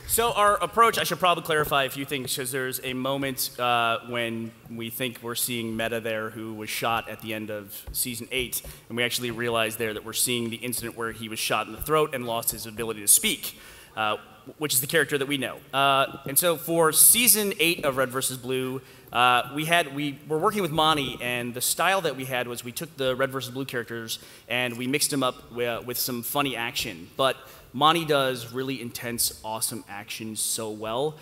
So our approach, I should probably clarify a few things, because there's a moment when we think we're seeing Meta there, who was shot at the end of Season 8, and we actually realize there that we're seeing the incident where he was shot in the throat and lost his ability to speak, which is the character that we know. And so for Season 8 of Red vs. Blue, we were working with Monty, and the style that we had was we took the Red vs. Blue characters and we mixed them up with some funny action. But Monty does really intense, awesome action so well.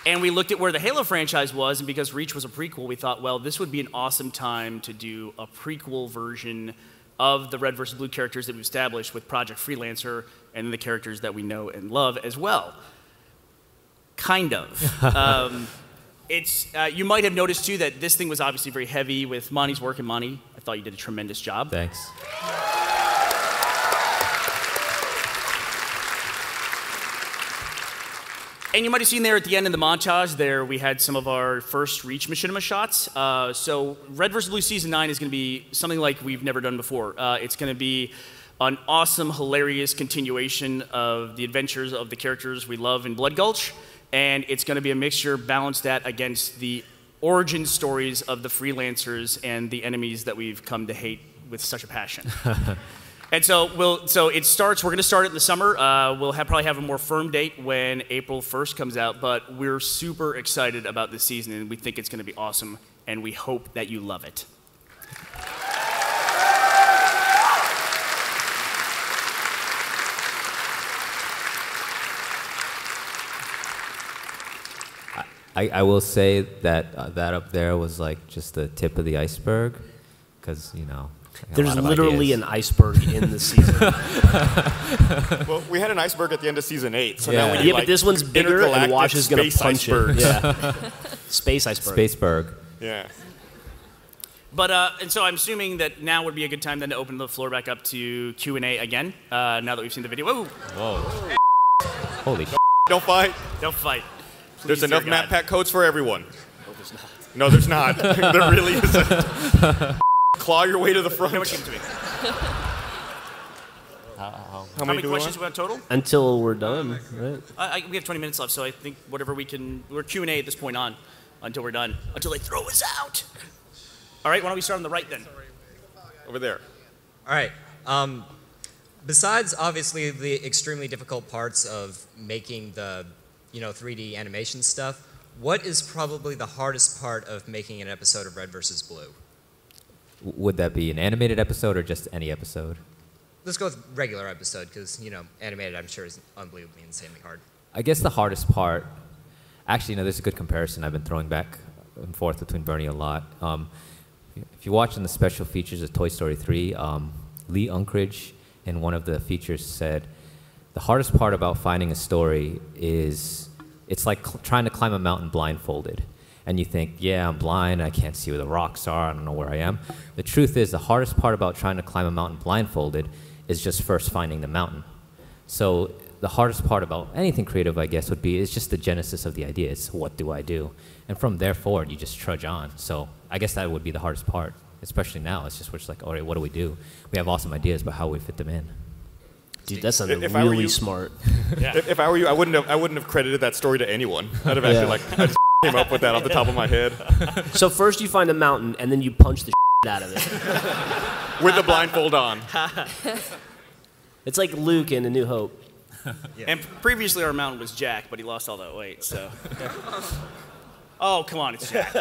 And we looked at where the Halo franchise was, and because Reach was a prequel, we thought, well, this would be an awesome time to do a prequel version of the Red vs. Blue characters that we've established with Project Freelancer and the characters that we know and love as well. Kind of. You might have noticed, too, that this thing was obviously very heavy with Monty's work, and Monty, I thought you did a tremendous job. Thanks. And you might have seen there at the end in the montage there, we had some of our first Reach machinima shots. So Red vs. Blue Season 9 is going to be something like we've never done before. It's going to be an awesome, hilarious continuation of the adventures of the characters we love in Blood Gulch. And it's going to be a mixture, balance that against the origin stories of the freelancers and the enemies that we've come to hate with such a passion. And so it starts, we're going to start it in the summer. We'll probably have a more firm date when April 1st comes out, but we're super excited about this season, and we think it's going to be awesome, and we hope that you love it. I will say that that up there was like just the tip of the iceberg, because, you know, there's literally an iceberg in the season. Well, we had an iceberg at the end of Season 8, so yeah. now we need, but this one's bigger, and Wash is going to punch iceberg. it. Yeah. Space iceberg. Spaceberg. Yeah. But, and so I'm assuming that now would be a good time then to open the floor back up to Q&A again, now that we've seen the video. Whoa! Whoa. Holy shit. Don't fight. Don't fight. There's Please, enough dear map God. pack codes for everyone. No, there's not. No, there's not. There really isn't. Claw your way to the front. How much give it to me? How many do we questions want? we have total? Until we're done, right? We have 20 minutes left, so I think whatever we can, we're Q&A at this point on, until we're done, until they throw us out. All right, why don't we start on the right then? Over there. All right. Besides, obviously, the extremely difficult parts of making the 3D animation stuff, what is probably the hardest part of making an episode of Red vs. Blue? Would that be an animated episode or just any episode? Let's go with regular episode, because, animated, I'm sure, is unbelievably insanely hard. I guess the hardest part, actually, there's a good comparison I've been throwing back and forth between Burnie a lot. If you're watching the special features of Toy Story 3, Lee Unkrich in one of the features said, the hardest part about finding a story is it's like trying to climb a mountain blindfolded. And you think, yeah, I'm blind, I can't see where the rocks are, I don't know where I am. The truth is, the hardest part about trying to climb a mountain blindfolded is just first finding the mountain. So the hardest part about anything creative, I guess, would be, it's just the genesis of the idea. It's what do I do? And from there forward, you just trudge on. So I guess that would be the hardest part, especially now. It's just we're just like, all right, what do? We have awesome ideas, but how we fit them in. Dude, that sounded really smart. Yeah. If I were you, I wouldn't have credited that story to anyone. I'd have actually I just came up with that off the top of my head. So first you find a mountain, and then you punch the out of it. With the blindfold on. It's like Luke in A New Hope. Yeah. And previously our mountain was Jack, but he lost all that weight, so. Oh, come on, it's Jack.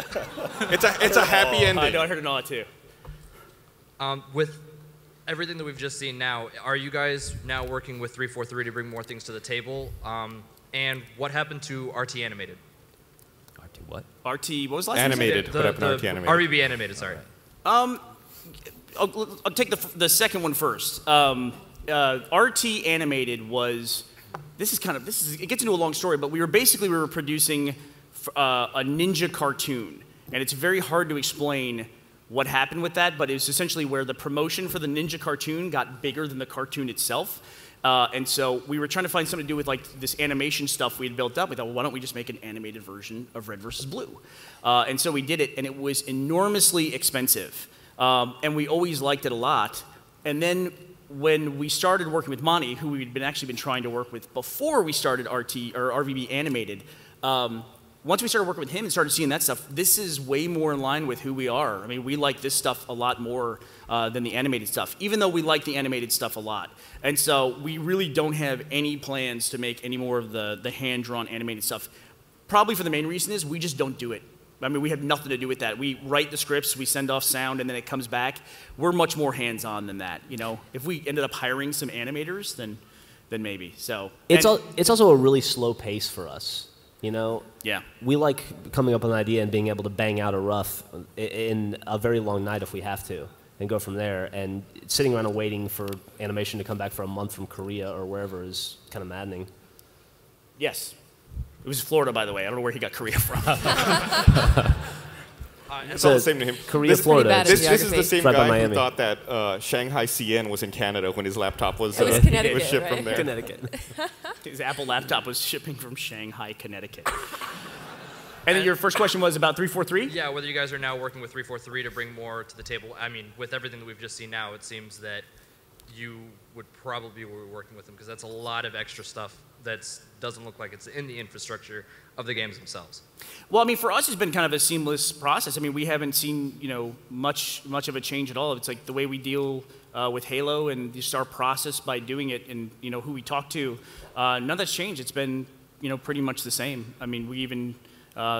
It's a happy ending. I know, I heard it all too. With everything that we've just seen now, are you guys now working with 343 to bring more things to the table? And what happened to RT Animated? RT what? RT, what was the last Animated. What happened to RT Animated? RBB Animated, sorry. I'll take the second one first. RT Animated was, it gets into a long story, but we were producing a ninja cartoon, and it's very hard to explain what happened with that, but it was essentially where the promotion for the ninja cartoon got bigger than the cartoon itself. And so we were trying to find something to do with like this animation stuff we had built up. We thought, well, why don't we just make an animated version of Red versus Blue? And so we did it, and it was enormously expensive. And we always liked it a lot. And then when we started working with Monty, who we'd actually been trying to work with before we started RVB Animated, once we started working with him and started seeing that stuff, this is way more in line with who we are. I mean, we like this stuff a lot more than the animated stuff, even though we like the animated stuff a lot. And so we really don't have any plans to make any more of the hand-drawn animated stuff. Probably for the main reason is we just don't do it. I mean, we have nothing to do with that. We write the scripts, we send off sound, and then it comes back. We're much more hands-on than that. You know, if we ended up hiring some animators, then maybe. So it's also a really slow pace for us. You know, yeah, we like coming up with an idea and being able to bang out a rough in a very long night if we have to, and go from there. And sitting around and waiting for animation to come back for a month from Korea or wherever is kind of maddening. Yes. It was Florida, by the way. I don't know where he got Korea from. It's all the same to him. Korea, Florida. This is the same right guy who thought that Shanghai CN was in Canada when his laptop was, was Connecticut, was shipped right? from there. Connecticut. His Apple laptop was shipping from Shanghai, Connecticut. And then your first question was about 343? Yeah, whether you guys are now working with 343 to bring more to the table. I mean, with everything that we've just seen now, it seems that you would probably be working with them because that's a lot of extra stuff that doesn't look like it's in the infrastructure of the games themselves. Well, I mean, for us, it's been kind of a seamless process. I mean, we haven't seen, much of a change at all. It's like the way we deal with Halo and just our process by doing it and, who we talk to. None of that's changed. It's been, pretty much the same. I mean, we even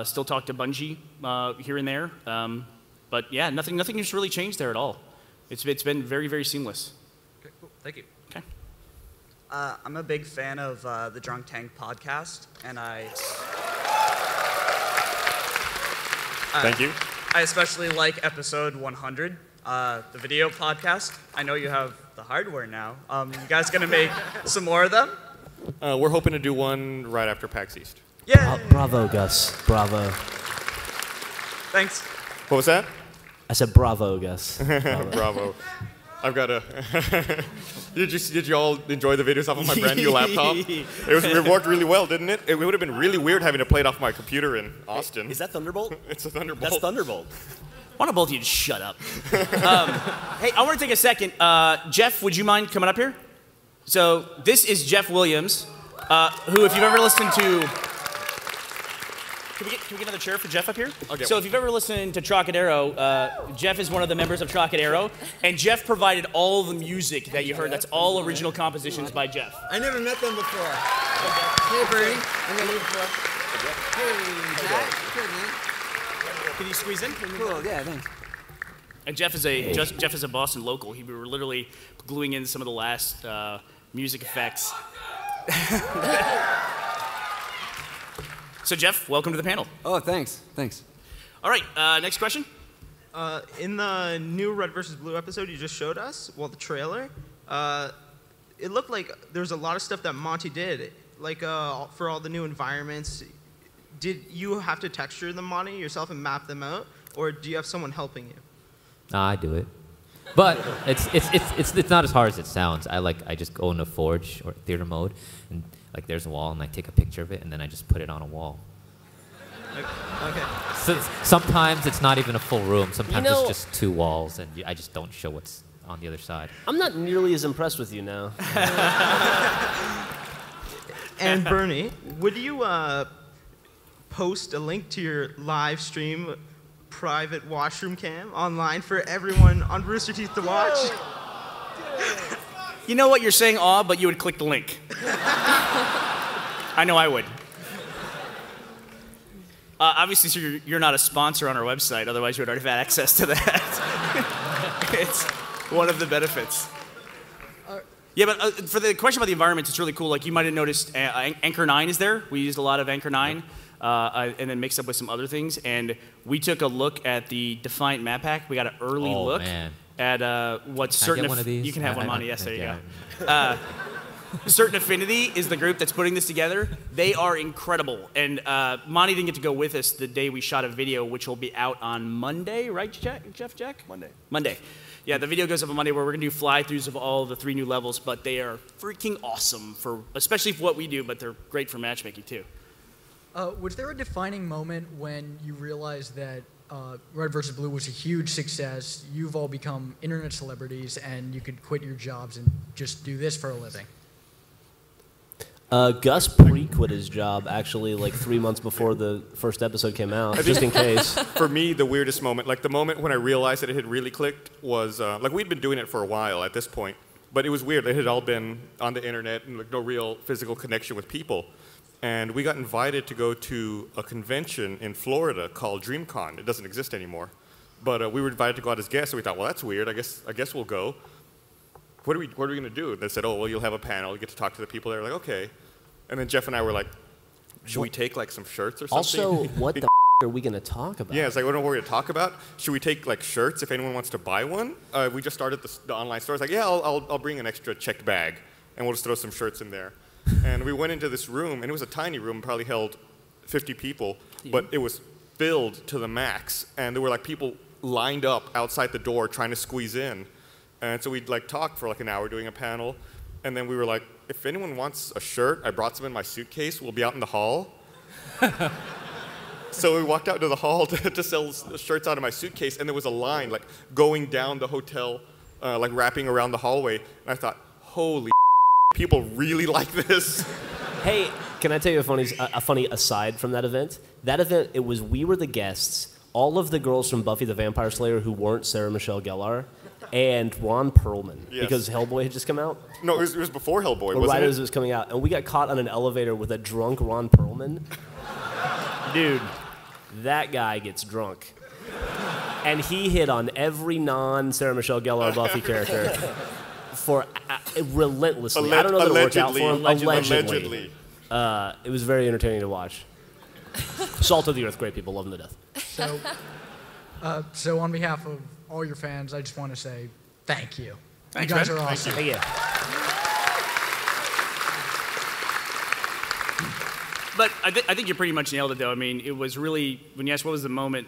still talk to Bungie here and there. But yeah, nothing has really changed there at all. It's been very, very seamless. Okay, cool. Thank you. Okay. I'm a big fan of the Drunk Tank podcast, and Thank you. I especially like episode 100, the video podcast. I know you have the hardware now. You guys gonna make some more of them? We're hoping to do one right after PAX East. Yeah. Bravo, Gus. Bravo. Thanks. What was that? I said bravo, Gus. Bravo. Bravo. I've got a. Did you all enjoy the videos off of my brand new laptop? It worked really well, didn't it? It would have been really weird having to play it off my computer in Austin. Is that Thunderbolt? It's a Thunderbolt. That's Thunderbolt. Why don't both of you just shut up? Hey, I want to take a second. Geoff, would you mind coming up here? So this is Geoff Williams, who, if you've ever listened to... Can we get another chair for Geoff up here? Okay. So if you've ever listened to Trocadero, Geoff is one of the members of Trocadero, and Geoff provided all the music that you heard. That's all original compositions by Geoff. I never met them before. Hey, Burnie. I met you before. Hey, Jack. Good, man. Can you squeeze in? Cool, yeah, thanks. And Geoff is a Boston local. We were literally gluing in some of the last music effects. So Geoff, welcome to the panel. Oh, thanks. Thanks. All right, next question. In the new Red vs. Blue episode you just showed us, the trailer, it looked like there's a lot of stuff that Monty did, like for all the new environments. Did you have to texture them, Monty, yourself and map them out, or do you have someone helping you? Nah, I do it. But it's not as hard as it sounds. I just go into Forge or theater mode, and like there's a wall, and I take a picture of it, and then I just put it on a wall. Okay. So sometimes it's not even a full room. Sometimes it's just two walls, and I just don't show what's on the other side. I'm not nearly as impressed with you now. And Burnie, would you post a link to your live stream private washroom cam online for everyone on Rooster Teeth to watch? You know what, you're saying but you would click the link. I know I would. Obviously, so you're not a sponsor on our website, otherwise you would already have access to that. It's one of the benefits. Yeah, but for the question about the environments, it's really cool. Like you might have noticed, Anchor 9 is there. We used a lot of Anchor 9, and then mixed up with some other things. And we took a look at the Defiant map pack. We got an early look at what certain. Can I get one of these? You can have one, Monty. Yes, there you go. Certain Affinity is the group that's putting this together. They are incredible. And Monty didn't get to go with us the day we shot a video, which will be out on Monday, right, Jeff? Monday. Monday. Yeah, the video goes up on Monday where we're going to do fly-throughs of all the 3 new levels, but they are freaking awesome, especially for what we do, but they're great for matchmaking, too. Was there a defining moment when you realized that Red vs. Blue was a huge success, you've all become internet celebrities, and you could quit your jobs and just do this for a living? Gus pre-quit his job, actually, like 3 months before the first episode came out, just in case. For me, the weirdest moment, like the moment when I realized that it had really clicked was, like we'd been doing it for a while at this point, but it was weird. It had all been on the internet and like no real physical connection with people. And we got invited to go to a convention in Florida called DreamCon. It doesn't exist anymore. But we were invited to go out as guests, so we thought, well, that's weird. I guess we'll go. What are we going to do? And they said, oh, well, you'll have a panel. You get to talk to the people there. Like, okay. And then Jeff and I were like, should we take like some shirts or something? Also, what the are we going to talk about? Yeah, it's like, what are we going to talk about? Should we take like shirts if anyone wants to buy one? We just started the online store. It's like, yeah, I'll bring an extra checked bag, and we'll just throw some shirts in there. And we went into this room, and it was a tiny room, probably held 50 people, but it was filled to the max. And there were like people lined up outside the door trying to squeeze in. And so we'd like talk for like an hour doing a panel. And then we were like, if anyone wants a shirt, I brought some in my suitcase. We'll be out in the hall. So we walked out to the hall to sell shirts out of my suitcase. And there was a line like going down the hotel, like wrapping around the hallway. And I thought, holy people really like this. Hey, can I tell you a funny aside from that event? That event, we were the guests, all of the girls from Buffy the Vampire Slayer who weren't Sarah Michelle Gellar, and Ron Perlman, because Hellboy had just come out. No, it was before Hellboy, right as it was coming out. And we got caught on an elevator with a drunk Ron Perlman. Dude, that guy gets drunk. And he hit on every non-Sarah Michelle Gellar Buffy character for relentlessly. I don't know that it worked out for him. Allegedly. It was very entertaining to watch. Salt of the earth, great people, love them to death. So on behalf of all your fans, I just want to say thank you. Thanks, you guys man. are awesome. Thank you. But I think you pretty much nailed it, though. I mean, it was really, when you asked what was the moment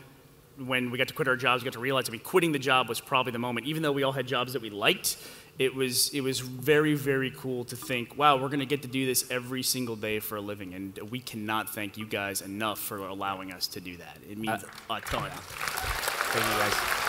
when we got to quit our jobs, we got to realize, I mean, quitting the job was probably the moment. Even though we all had jobs that we liked, it was very, very cool to think, wow, we're going to get to do this every single day for a living. And we cannot thank you guys enough for allowing us to do that. It means a ton. Thank you, guys.